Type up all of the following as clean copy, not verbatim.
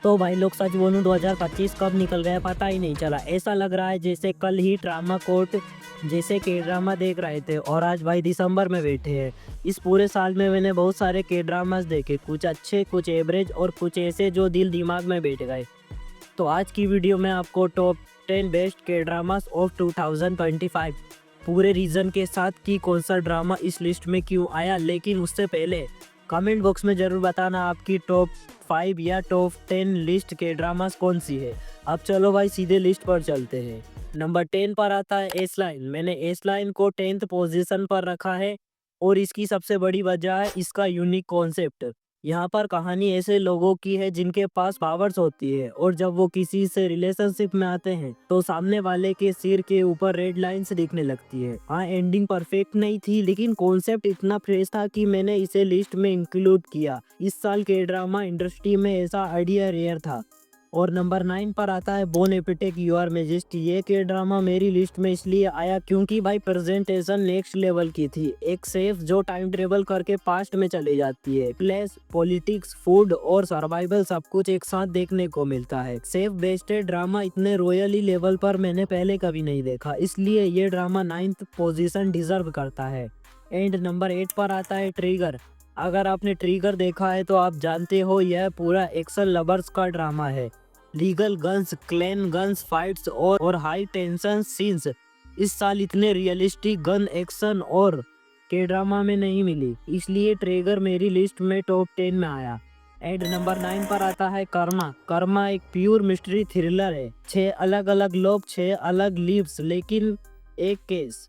तो भाई लोग सच बोलूं 2025 कब निकल गया पता ही नहीं चला। ऐसा लग रहा है जैसे कल ही ड्रामा कोर्ट जैसे के ड्रामा देख रहे थे और आज भाई दिसंबर में बैठे हैं। इस पूरे साल में मैंने बहुत सारे के ड्रामास देखे, कुछ अच्छे, कुछ एवरेज और कुछ ऐसे जो दिल दिमाग में बैठ गए। तो आज की वीडियो में आपको टॉप 10 बेस्ट के ड्रामास ऑफ 2025 पूरे रीजन के साथ कि कौन सा ड्रामा इस लिस्ट में क्यों आया। लेकिन उससे पहले कमेंट बॉक्स में ज़रूर बताना आपकी टॉप 5 या टॉप 10 लिस्ट के ड्रामास कौन सी है। अब चलो भाई सीधे लिस्ट पर चलते हैं। नंबर 10 पर आता है एस लाइन। मैंने एस लाइन को 10th पोजीशन पर रखा है और इसकी सबसे बड़ी वजह है इसका यूनिक कॉन्सेप्ट। यहाँ पर कहानी ऐसे लोगों की है जिनके पास पावर्स होती है और जब वो किसी से रिलेशनशिप में आते हैं तो सामने वाले के सिर के ऊपर रेड लाइंस दिखने लगती है। हाँ, एंडिंग परफेक्ट नहीं थी लेकिन कॉन्सेप्ट इतना फ्रेश था कि मैंने इसे लिस्ट में इंक्लूड किया। इस साल के ड्रामा इंडस्ट्री में ऐसा आइडिया रेयर था। और नंबर 9 पर आता है बोन एपिटेक योर मैजेस्टी। ये के ड्रामा मेरी लिस्ट में इसलिए आया क्योंकि भाई प्रेजेंटेशन नेक्स्ट लेवल की थी। एक सेफ जो टाइम ट्रेवल करके पास्ट में चली जाती है। प्लेस, पॉलिटिक्स, फूड और सर्वाइवल सब कुछ एक साथ देखने को मिलता है। सेफ बेस्ड ड्रामा इतने रॉयली लेवल पर मैंने पहले कभी नहीं देखा, इसलिए ये ड्रामा 9th पोजीशन डिजर्व करता है। एंड नंबर 8 पर आता है ट्रिगर। अगर आपने ट्रिगर देखा है तो आप जानते हो यह पूरा एक्शन लवर्स का ड्रामा है। Legal guns, clan guns, fights और हाई टेंशन सीन्स इस साल इतने रियलिस्टिक गन एक्शन और के ड्रामा में नहीं मिली, इसलिए ट्रिगर मेरी लिस्ट में टॉप 10 में आया। एंड नंबर 9 पर आता है कर्मा। कर्मा एक प्योर मिस्ट्री थ्रिलर है। 6 अलग अलग लोग, 6 अलग लिव्स, लेकिन एक केस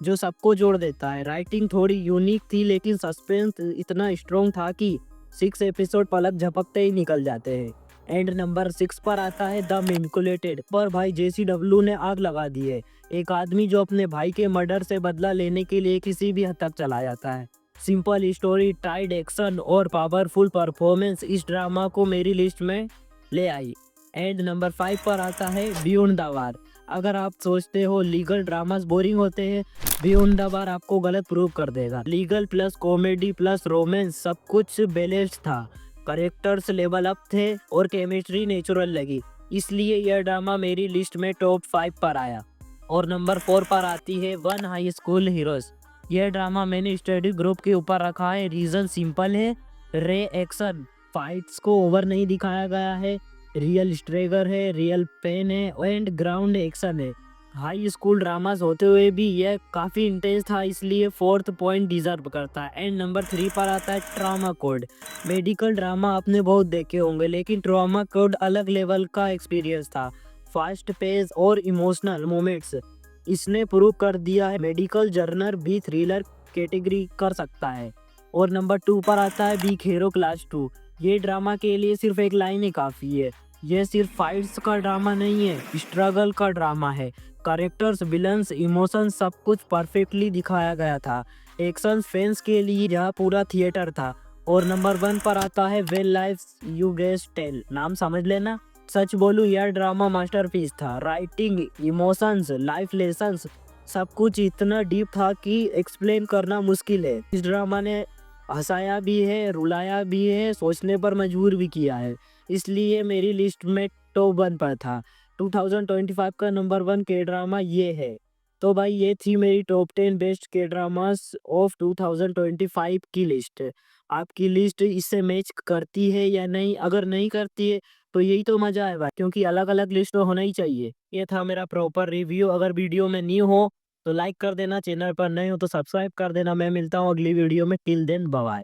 जो सबको जोड़ देता है। राइटिंग थोड़ी यूनिक थी लेकिन सस्पेंस इतना स्ट्रॉन्ग था कि 6 एपिसोड पलक झपकते ही निकल जाते हैं। एंड नंबर 6 पर आता है द मैनिपुलेटेड। पर भाई JCW ने आग लगा दी है। एक आदमी जो अपने भाई के मर्डर से बदला लेने के लिए किसी भी हद तक चला जाता है। सिंपल स्टोरी, टाइड एक्शन और पावरफुल परफॉर्मेंस इस ड्रामा को मेरी लिस्ट में ले आई। एंड नंबर 5 पर आता है बियॉन्ड द वार। अगर आप सोचते हो लीगल ड्रामास बोरिंग होते हैं, बियॉन्ड द वार आपको गलत प्रूव कर देगा। Legal plus comedy plus romance सब कुछ बैलेंस्ड था। करेक्टर्स लेवल अप थे और केमिस्ट्री नेचुरल लगी, इसलिए यह ड्रामा मेरी लिस्ट में टॉप 5 पर आया। और नंबर 4 पर आती है वन हाई स्कूल हीरोज। यह ड्रामा मैंने स्टडी ग्रुप के ऊपर रखा है। रीजन सिंपल है, रे एक्शन, फाइट्स को ओवर नहीं दिखाया गया है, रियल स्ट्रगल है, रियल पेन है एंड ग्राउंड एक्शन है। हाई स्कूल ड्रामास होते हुए भी यह काफ़ी इंटेंस था, इसलिए 4th पॉइंट डिजर्व करता है। एंड नंबर 3 पर आता है ट्रॉमा कोड। मेडिकल ड्रामा आपने बहुत देखे होंगे लेकिन ट्रॉमा कोड अलग लेवल का एक्सपीरियंस था। फास्ट पेस और इमोशनल मोमेंट्स इसने प्रूव कर दिया है मेडिकल जर्नल भी थ्रिलर कैटेगरी कर सकता है। और नंबर 2 पर आता है बिग हीरो क्लास 2। ये ड्रामा के लिए सिर्फ एक लाइन ही काफ़ी है। यह सिर्फ फाइट्स का ड्रामा नहीं है, स्ट्रगल का ड्रामा है। कैरेक्टर्स, विलन्स, इमोशंस सब कुछ परफेक्टली दिखाया गया था। एक्शन फैंस के लिए यह पूरा थिएटर था। और नंबर 1 पर आता है well life you guess tell. नाम समझ लेना। सच बोलूं यह ड्रामा मास्टरपीस था। राइटिंग, इमोशंस, लाइफ लेसन्स सब कुछ इतना डीप था कि एक्सप्लेन करना मुश्किल है। इस ड्रामा ने हंसाया भी है, रुलाया भी है, सोचने पर मजबूर भी किया है, इसलिए मेरी लिस्ट में टॉप 1 पर था। 2025 का नंबर 1 के ड्रामा ये है। तो भाई ये थी मेरी टॉप 10 बेस्ट के ड्रामास ऑफ 2025 की लिस्ट। आपकी लिस्ट इससे मैच करती है या नहीं? अगर नहीं करती है तो यही तो मजा है भाई, क्योंकि अलग अलग लिस्ट तो होना ही चाहिए। ये था मेरा प्रॉपर रिव्यू। अगर वीडियो में न्यू हो तो लाइक कर देना, चैनल पर नए हो तो सब्सक्राइब कर देना। मैं मिलता हूँ अगली वीडियो में। Till then bye bye.